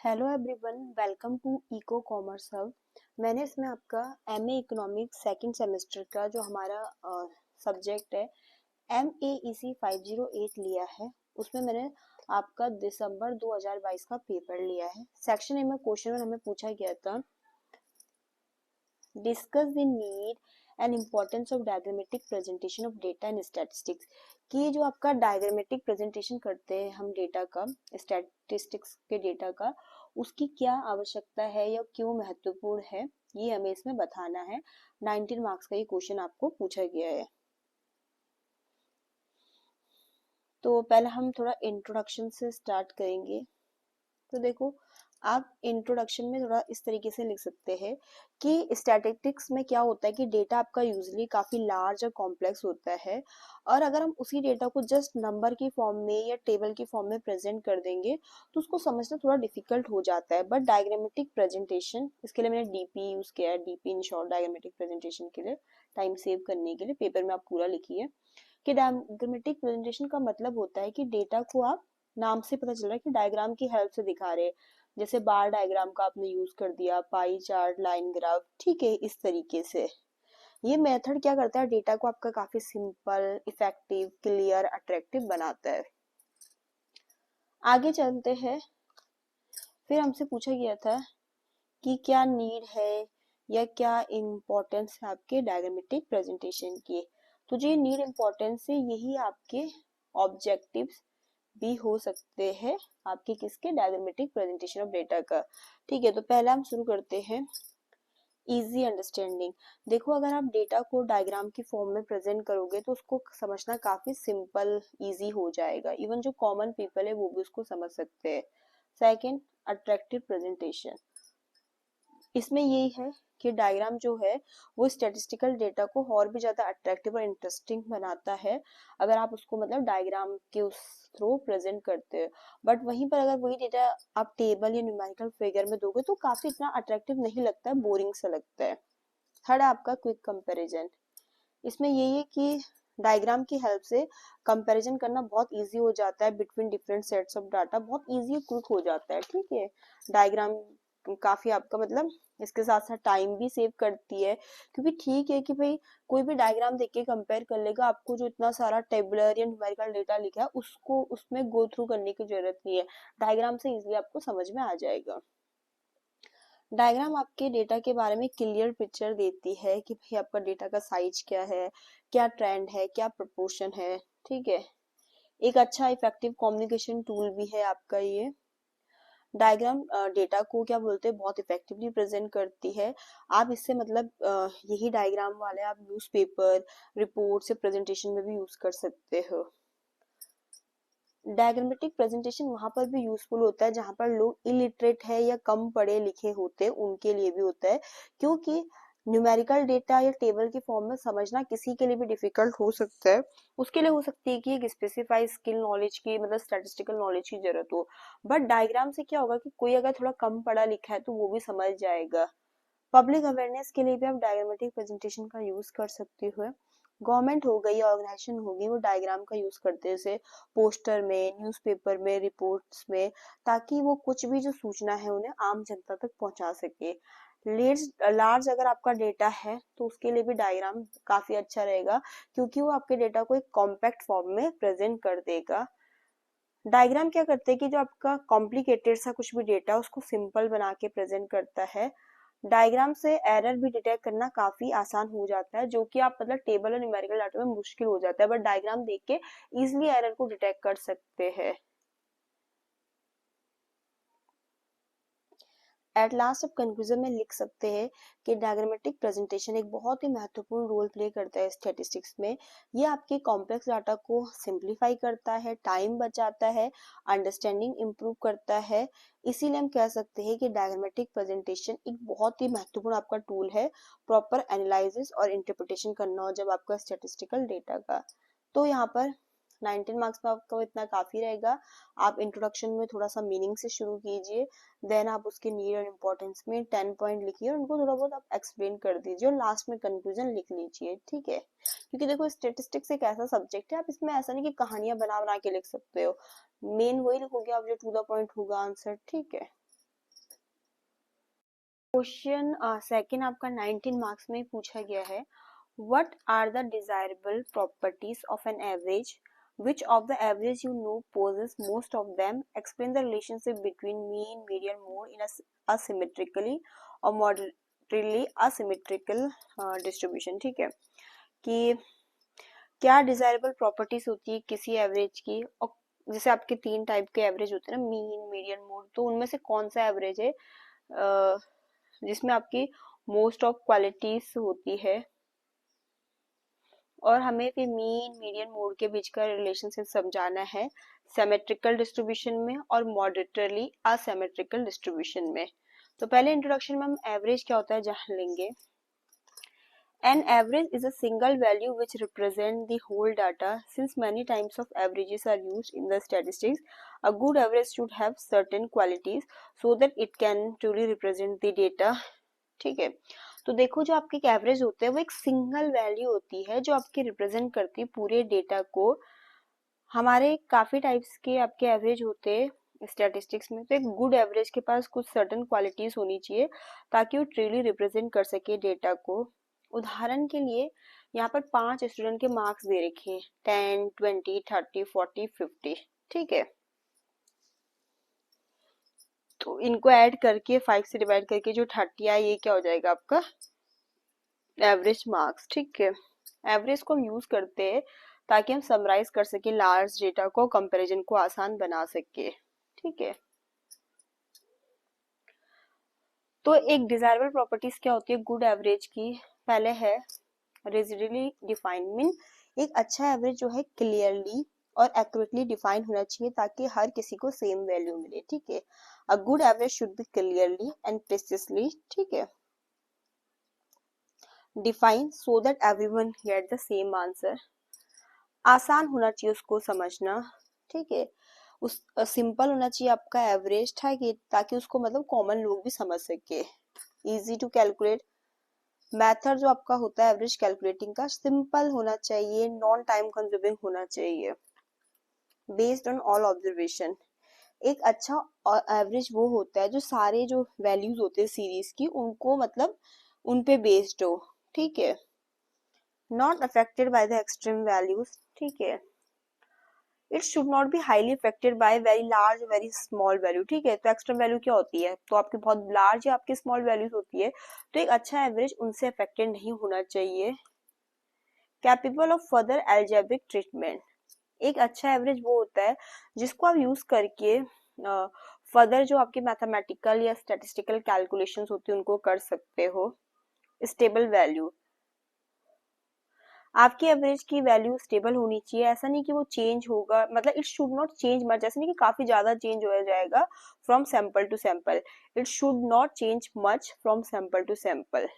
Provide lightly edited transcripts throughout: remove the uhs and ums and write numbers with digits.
Hello everyone, welcome to Eco Commerce Hub. मैंने इसमें आपका एमए इकोनॉमिक्स सेकंड सेमेस्टर का जो हमारा सब्जेक्ट है MEEC 508 लिया है। उसमें मैंने आपका दिसंबर 2022 का पेपर लिया है। सेक्शन ए में क्वेश्चन में हमें पूछा गया था, discuss the need and importance of diagrammatic presentation of data and statistics. कि जो आपका डायग्रामेटिक प्रेजेंटेशन करते हैं हम डेटा का, स्टैटिस्टिक्स के डेटा का, उसकी क्या आवश्यकता है या क्यों महत्वपूर्ण है, ये हमें इसमें बताना है। 19 मार्क्स का ये क्वेश्चन आपको पूछा गया है। तो पहले हम थोड़ा इंट्रोडक्शन से स्टार्ट करेंगे। तो देखो, आप इंट्रोडक्शन में थोड़ा इस तरीके से लिख सकते हैं कि स्टैटिस्टिक्स में क्या होता है कि डेटा आपका यूजुअली काफी लार्ज और कॉम्प्लेक्स होता है, और अगर हम उसी डेटा को जस्ट नंबर की फॉर्म में या टेबल की फॉर्म में प्रेजेंट कर देंगे तो उसको समझना थोड़ा डिफिकल्ट हो जाता है। बट डायग्रामेटिक प्रेजेंटेशन, इसके लिए मैंने डीपी यूज किया है। DP in short, diagrammatic presentation के लिए, टाइम सेव करने के लिए पेपर में आप पूरा लिखिए कि डायग्रामेटिक प्रेजेंटेशन का मतलब होता है कि डेटा को आप, नाम से पता चल रहा है कि डायग्राम की हेल्प से दिखा रहे हैं। जैसे बार डायग्राम का आपने यूज कर दिया, पाई चार्ट, लाइन ग्राफ, ठीक है, इस तरीके से। ये मेथड क्या करता है, डेटा को आपका काफी सिंपल, इफेक्टिव, क्लियर, अट्रैक्टिव बनाता है। आगे चलते हैं। फिर हमसे पूछा गया था कि क्या नीड है या क्या इम्पोर्टेंस है आपके डायग्रामेटिक प्रेजेंटेशन की। तो जो ये नीड इम्पोर्टेंस है, यही आपके ऑब्जेक्टिव्स भी हो सकते हैं आपके किसके, डायग्रामेटिक प्रेजेंटेशन ऑफ डेटा का। ठीक है, तो पहले हम शुरू करते हैं इजी अंडरस्टैंडिंग। देखो, अगर आप डेटा को डायग्राम की फॉर्म में प्रेजेंट करोगे तो उसको समझना काफी सिंपल, इजी हो जाएगा। इवन जो कॉमन पीपल है वो भी उसको समझ सकते हैं। Second, attractive presentation. इसमें यही है कि डायग्राम जो है वो स्टैटिस्टिकल डेटा को और भी ज्यादा अट्रैक्टिव और इंटरेस्टिंग बनाता है, अगर आप उसको मतलब डायग्राम के उस थ्रू प्रेजेंट करते हो। बट वहीं पर अगर वही डेटा आप टेबल या न्यूमेरिकल फिगर में दोगे तो काफी इतना अट्रैक्टिव नहीं लगता है, बोरिंग सा लगता है। थर्ड है आपका क्विक कंपैरिजन। इसमें यही है कि डायग्राम की हेल्प से कंपैरिजन करना बहुत इजी हो जाता है between different sets of data, बहुत इजी क्विक हो जाता है। ठीक है, डायग्राम काफी आपका मतलब इसके साथ साथ टाइम भी सेव करती है, क्योंकि ठीक है कि भाई कोई भी डायग्राम देख के कंपेयर कर लेगा, आपको जो इतना सारा टेबुलर या न्यूमेरिकल डेटा लिखा है उसको उसमें गो थ्रू करने की जरूरत नहीं है। डायग्राम से इजीली आपको समझ में आ जाएगा। डायग्राम आपके डेटा के बारे में क्लियर पिक्चर देती है कि भाई आपका डेटा का साइज क्या है, क्या ट्रेंड है, क्या प्रोपोर्शन है। ठीक है, एक अच्छा इफेक्टिव कम्युनिकेशन टूल भी है आपका ये। डायग्राम डेटा को क्या बोलते हैं, बहुत इफेक्टिवली प्रेजेंट करती है। आप इससे मतलब यही डायग्राम वाले आप न्यूज़पेपर, रिपोर्ट से प्रेजेंटेशन में भी यूज कर सकते हो। डायग्रामेटिक प्रेजेंटेशन वहां पर भी यूजफुल होता है जहां पर लोग इलिटरेट है या कम पढ़े लिखे होते हैं, उनके लिए भी होता है। क्योंकि न्यूमेरिकल डेटा या टेबल की फॉर्म में समझना किसी के लिए भी डिफिकल्ट हो सकता है। उसके लिए हो सकती है कि एक स्पेसिफाइड स्किल नॉलेज की, मतलब स्टैटिस्टिकल नॉलेज की जरूरत हो। बट डायग्राम से क्या होगा कि कोई अगर थोड़ा कम पढ़ा लिखा है तो वो भी समझ जाएगा। पब्लिक अवेयरनेस के लिए भी आप डायग्रामेटिक प्रेजेंटेशन का यूज कर सकते हो। गवर्नमेंट हो गई, ऑर्गेनाइजेशन होगी, वो डायग्राम का यूज करते हैं, जैसे पोस्टर में, न्यूज़पेपर में, रिपोर्ट्स में, ताकि वो कुछ भी जो सूचना है उन्हें आम जनता तक पहुंचा सके। लार्ज अगर आपका डेटा है तो उसके लिए भी डायग्राम काफी अच्छा रहेगा, क्योंकि वो आपके डेटा को एक कॉम्पैक्ट फॉर्म में प्रेजेंट कर देगा। डायग्राम क्या करते हैं कि जो आपका कॉम्प्लिकेटेड सा कुछ भी डेटा है उसको सिंपल बना के प्रेजेंट करता है। डायग्राम से एरर भी डिटेक्ट करना काफी आसान हो जाता है, जो कि आप मतलब टेबल और न्यूमेरिकल डाटा में मुश्किल हो जाता है, बट डायग्राम देख के इजिली एरर को डिटेक्ट कर सकते हैं। एट लास्ट, अब कंक्लूजन में लिख सकते हैं कि डायग्रामेटिक प्रेजेंटेशन एक बहुत ही महत्वपूर्ण रोल प्ले करता है स्टैटिस्टिक्स में। ये आपके कॉम्प्लेक्स डाटा को सिंप्लीफाई करता है, टाइम बचाता है, अंडरस्टैंडिंग इम्प्रूव करता है। इसीलिए हम कह सकते हैं कि डायग्रामेटिक प्रेजेंटेशन एक बहुत ही महत्वपूर्ण आपका टूल है प्रॉपर एनालिसिस और इंटरप्रिटेशन करना हो जब आपका स्टैटिस्टिकल डेटा का। तो यहाँ पर 19 मार्क्स में आपको इतना काफी रहेगा। आप इंट्रोडक्शन में थोड़ा सा मीनिंग से शुरू कीजिए, देन आप उसके नीड और इम्पोर्टेंस में 10 पॉइंट लिखिए और उनको थोड़ा बहुत आप एक्सप्लेन कर दीजिए और लास्ट में कंक्लूजन लिख लीजिए। ठीक है, क्योंकि देखो स्टेटिस्टिक्स एक ऐसा सब्जेक्ट है, आप इसमें ऐसा नहीं कि कहानियां बना बना के लिख सकते हो। मेन वही लिखोगे आप जो टू द पॉइंट होगा आंसर। ठीक है। क्वेश्चन सेकंड आपका 19 मार्क्स में पूछा गया है, what are the desirable properties of an average, which of the average you know possess most of them, explain the relationship between mean median mode in a asymmetrically or moderately asymmetrical distribution। ठीक है, कि क्या desirable properties होती है किसी average की, और जैसे आपके तीन टाइप के एवरेज होते हैं ना, मीन मीडियन मोड, तो उनमें से कौन सा एवरेज है जिसमें आपकी मोस्ट ऑफ क्वालिटीज होती है, और हमें फिर मीन मीडियन मोड के बीच का रिलेशनशिप समझाना है सिमेट्रिकल डिस्ट्रीब्यूशन में और मॉडरेटली असिमेट्रिकल डिस्ट्रीब्यूशन में। तो पहले इंट्रोडक्शन में हम एवरेज क्या होता है जान लेंगे। An average is a single value which represents the whole data. Since many types of averages are used in the statistics, a good average should have certain qualities so that it can truly represent the data. ठीक है, तो देखो जो आपकी average होते हैं वो एक सिंगल वैल्यू होती है जो आपकी रिप्रेजेंट करती है पूरे डेटा को। हमारे काफी टाइप्स के आपके एवरेज होते हैं स्टैटिस्टिक्स में, तो एक गुड एवरेज के पास कुछ सर्टेन क्वालिटीज होनी चाहिए ताकि वो ट्रूली रिप्रेजेंट कर सके डेटा को। उदाहरण के लिए यहाँ पर 5 स्टूडेंट के मार्क्स दे रखे हैं, 10, 20, 30, 40, 50। ठीक है, तो इनको ऐड करके 5 से डिवाइड करके जो 30 आए ये क्या हो जाएगा आपका एवरेज मार्क्स। ठीक है, एवरेज को हम यूज करते हैं ताकि हम समराइज कर सके लार्ज डेटा को, कंपैरिजन को आसान बना सके। ठीक है, तो एक डिजायरेबल प्रॉपर्टीज क्या होती है गुड एवरेज की, पहले है रिजिडली डिफाइंड, मीन एक अच्छा एवरेज जो है क्लियरली और एक्यूरेटली डिफाइन होना चाहिए ताकि हर किसी को सेम वैल्यू मिले। ठीक है, a good average should be clearly and precisely, ठीक है, define so that everyone get the same answer. आसान होना चाहिए उसको समझना। ठीक है, उस सिंपल होना चाहिए आपका एवरेज था कि ताकि उसको मतलब कॉमन लोग भी समझ सके। इजी टू कैलकुलेट, मेथड जो आपका होता है एवरेज कैलकुलेटिंग का सिंपल होना चाहिए, नॉन टाइम कंज्यूमिंग होना चाहिए, बेस्ड ऑन ऑल ऑब्जर्वेशन। एक अच्छा एवरेज वो होता है जो सारे जो वैल्यूज होते हैं सीरीज की उनको मतलब उन पे बेस्ड हो। ठीक है, not affected by the extreme values. ठीक है, it should not be highly affected by very large very small value. ठीक है, तो एक्सट्रीम वैल्यू क्या होती है, तो आपकी बहुत लार्ज या आपकी स्मॉल वैल्यूज होती है, तो एक अच्छा एवरेज उनसे अफेक्टेड नहीं होना चाहिए। Capable of further algebraic treatment, एक अच्छा एवरेज वो होता है जिसको आप यूज करके फर्दर जो आपके मैथमेटिकल या स्टैटिस्टिकल कैलकुलेशंस होती है उनको कर सकते हो। स्टेबल वैल्यू, आपकी एवरेज की वैल्यू स्टेबल होनी चाहिए, ऐसा नहीं कि वो चेंज होगा, मतलब it should not change much, जैसे नहीं कि काफी ज्यादा चेंज हो जाएगा from sample to sample, it should not change much from sample to sample.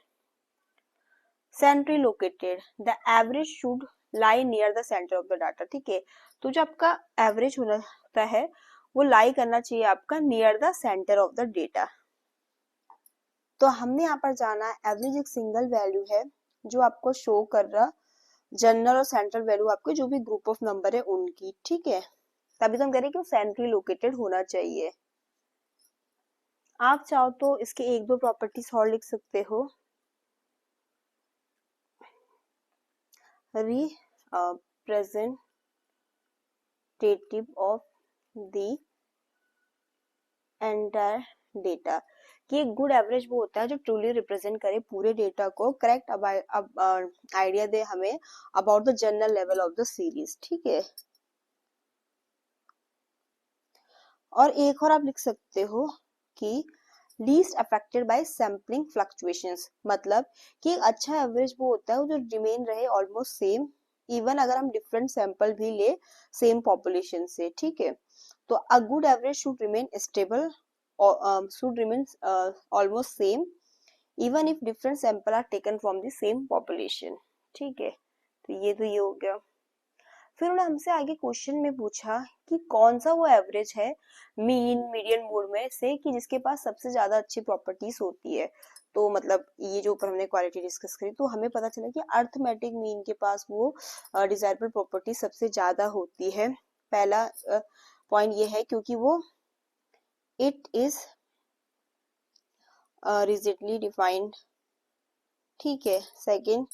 Centrally located, the average should lie near the centre of the data. ठीक है, तो जो आपका एवरेज होता है वो लाई करना चाहिए आपका near the centre of the data. तो हमने यहाँ पर जाना एवरेज एक सिंगल वैल्यू है जो आपको शो कर रहा जनरल और सेंट्रल वैल्यू आपके जो भी ग्रुप ऑफ नंबर है उनकी। ठीक है, तभी तो हम कह रहे हैं कि वो सेंट्रली लोकेटेड होना चाहिए। आप चाहो तो इसके एक दो प्रॉपर्टीज और लिख सकते हो। Representative of the entire data, कि एक गुड एवरेज वो होता है जो ट्रूली रिप्रेजेंट करे पूरे डेटा को, करेक्ट आइडिया दे हमें about the general level of the series. ठीक है, और एक और आप लिख सकते हो कि least affected by sampling fluctuations, मतलब कि एक अच्छा एवरेज वो होता है जो रिमेन रहे ऑलमोस्ट सेम इवन अगर हम डिफरेंट सैंपल भी ले सेम पॉपुलेशन से। ठीक है, तो a good average should remain stable, should remain almost same even if different sample are taken from the same population। ठीक है, तो ये हो गया। फिर उन्होंने हमसे आगे क्वेश्चन में पूछा कि कौन सा वो एवरेज है मीन मीडियन मोड में से कि जिसके पास सबसे ज्यादा अच्छी प्रॉपर्टीज होती है। तो मतलब ये जो ऊपर हमने क्वालिटी डिस्कस करी तो हमें पता चला कि अर्थमेटिक मीन के पास वो डिजायरेबल प्रॉपर्टी सबसे ज्यादा होती है। पहला पॉइंट ये है क्योंकि वो इट इज रिजिडली डिफाइंड, ठीक है। सेकंड,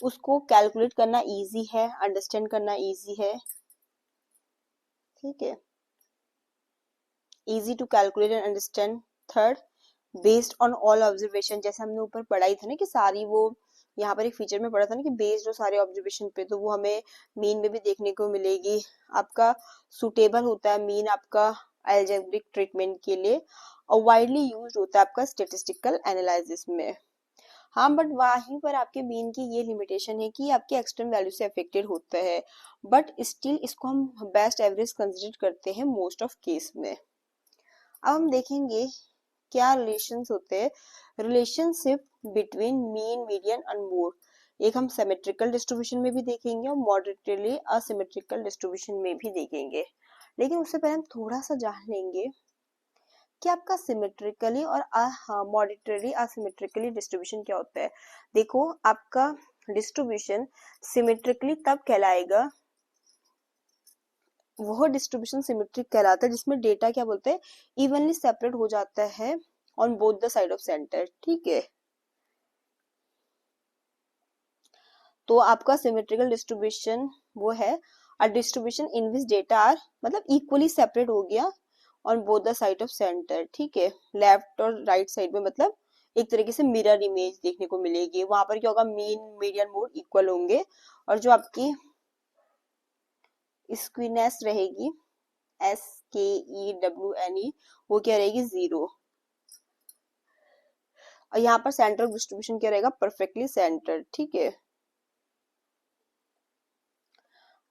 उसको कैलकुलेट करना इजी है, अंडरस्टैंड करना इजी है, ठीक है, easy to calculate and understand. Third, based on all observation, जैसे हमने ऊपर पढ़ाई था ना कि सारी वो यहाँ पर एक फीचर में पढ़ा था ना कि बेस्ड हो सारे ऑब्जर्वेशन पे, तो वो हमें मीन में भी देखने को मिलेगी। आपका सुटेबल होता है मीन आपका अलजेब्रिक ट्रीटमेंट के लिए, और वाइडली यूज्ड होता है आपका स्टेटिस्टिकल एनालिसिस में। हाँ, बट वहीं पर आपके मीन की ये लिमिटेशन है कि आपके एक्सटर्नल वैल्यू से अफेक्टेड होता है, बट स्टिल इसको हम बेस्ट एवरेज कंसिडर करते हैं मोस्ट ऑफ केस में। अब हम देखेंगे क्या रिलेशंस होते हैं, relationship between mean, median and mode. एक हम सिमेट्रिकल डिस्ट्रीब्यूशन में भी देखेंगे और मॉडरेटली असिमेट्रिकल डिस्ट्रीब्यूशन में भी देखेंगे, लेकिन उससे पहले हम थोड़ा सा जान लेंगे कि आपका सिमेट्रिकली और मॉडरेटली असिमेट्रिकली डिस्ट्रीब्यूशन क्या होता है। देखो, आपका डिस्ट्रीब्यूशन सिमेट्रिकली तब कहलाएगा, वह डिस्ट्रीब्यूशन सिमेट्रिक कहलाता है जिसमें डेटा क्या बोलते हैं, इवनली सेपरेट हो जाता है on both the side of centre, ठीक है। तो आपका सिमेट्रिकल डिस्ट्रीब्यूशन वो है a distribution in which data are मतलब इक्वली सेपरेट हो गया on both the side of centre, ठीक है। लेफ्ट और राइट साइड में मतलब एक तरीके से मिरर इमेज देखने को मिलेगी। वहां पर क्या होगा, मीन, मीडियन, मोड इक्वल होंगे, और जो आपकी स्क्वीनेस रहेगी SKEWNE वो क्या रहेगी, 0। और यहाँ पर सेंटर ऑफ डिस्ट्रीब्यूशन क्या रहेगा, परफेक्टली सेंटर, ठीक है।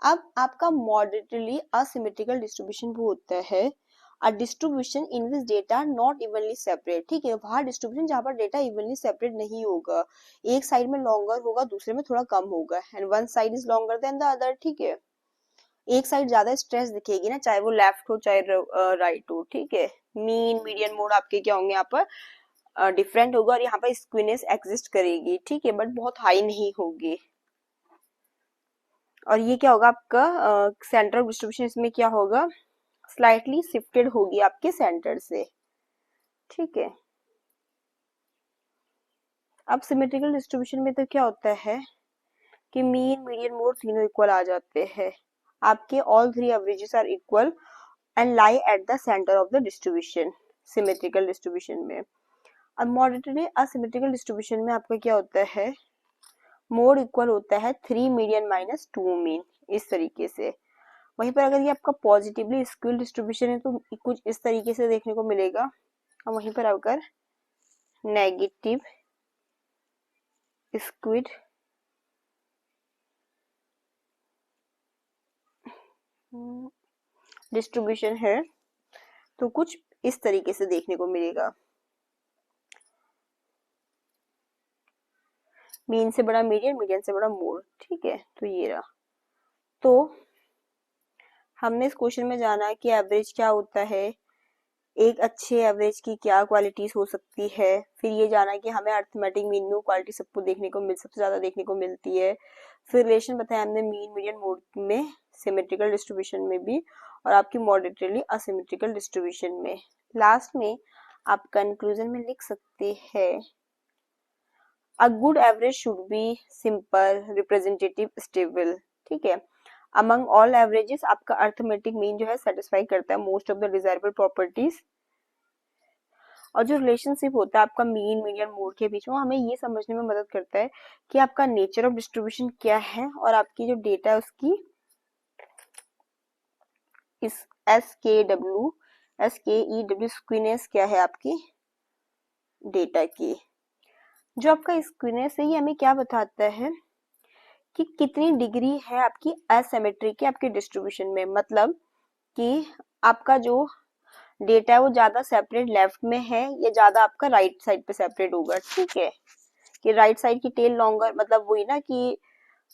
अब आपका मॉडरेटली असिमेट्रिकल डिस्ट्रीब्यूशन वो होता है a distribution in which data not evenly separate, ठीक है। वहां डिस्ट्रीब्यूशन जहां पर डेटा इवनली सेपरेट नहीं होगा, एक साइड में लॉन्गर होगा, दूसरे में थोड़ा कम होगा, and one side is longer than the other, ठीक है। एक साइड ज्यादा स्ट्रेस दिखेगी ना, चाहे वो लेफ्ट हो चाहे राइट हो, ठीक है। मीन, मीडियन, मोड आपके क्या होंगे यहाँ पर डिफरेंट होगा, और यहाँ पर स्क्वीनेस एग्जिस्ट करेगी, ठीक है, बट बहुत हाई नहीं होगी। और ये क्या होगा आपका सेंटर ऑफ डिस्ट्रीब्यूशन, इसमें क्या होगा, स्लाइटली शिफ्टेड होगी आपके सेंटर से, ठीक है। अब सिमेट्रिकल डिस्ट्रीब्यूशन में तो क्या होता है कि मीन, मीडियन, मोड तीनों इक्वल आ जाते हैं, आपके all three averages are equal and lie at the centre of the distribution, symmetrical distribution में। अब मॉडरेटली असिमेट्रिकल डिस्ट्रीब्यूशन में आपका क्या होता है, मोड इक्वल होता है 3 मीडियन माइनस 2 मीन, इस तरीके से। वहीं पर अगर ये आपका पॉजिटिवली स्क्यूड डिस्ट्रीब्यूशन है तो कुछ इस तरीके से देखने को मिलेगा, और वहीं पर अगर नेगेटिव स्क्विड डिस्ट्रीब्यूशन है तो कुछ इस तरीके से देखने को मिलेगा, मीन से बड़ा मीडियन, मीडियन से बड़ा मोड, ठीक है। तो ये रहा। तो हमने इस क्वेश्चन में जाना कि एवरेज क्या होता है, एक अच्छे एवरेज की क्या क्वालिटीज हो सकती है, फिर ये जाना कि हमें अर्थमेटिक मीन में क्वालिटी सबको देखने को सबसे ज्यादा देखने को मिलती है, फिर रिलेशन बताया हमने मीन, मीडियन, मोड में, सिमेट्रिकल डिस्ट्रीब्यूशन में भी, और आपकी मॉडरेटली असिमेट्रिकल डिस्ट्रीब्यूशन में। लास्ट में आप कंक्लूजन में लिख सकते हैं a good average should be simple, representative, stable, ठीक है। अमंग ऑल एवरेजेस आपका अर्थमेटिक मीन जो है सेटिस्फाई करता है most of the desirable properties, और जो रिलेशनशिप होता है आपका मीन, मीडियन, मोड के बीच में, हमें ये समझने में मदद करता है कि आपका नेचर ऑफ डिस्ट्रीब्यूशन क्या है, और आपकी जो डेटा है उसकी इस SKEW स्क्वीनेस क्या है आपकी डेटा की। जो आपका स्क्वीनेस है ये हमें क्या बताता है कि कितनी डिग्री है आपकी असिमेट्री की आपके डिस्ट्रीब्यूशन में, मतलब कि आपका जो डेटा है वो ज्यादा सेपरेट लेफ्ट में है या ज्यादा आपका राइट साइड पे सेपरेट होगा, ठीक है। कि राइट साइड की टेल लॉन्गर, मतलब वही ना कि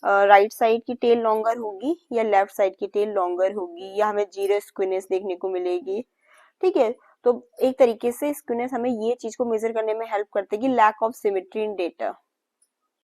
राइट साइड की टेल लॉन्गर होगी या लेफ्ट साइड की टेल लॉन्गर होगी, या हमें जीरो स्क्वीनेस देखने को मिलेगी, ठीक है। तो एक तरीके से स्क्वीनेस हमें ये चीज को मेजर करने में हेल्प करती है कि lack of symmetry in data.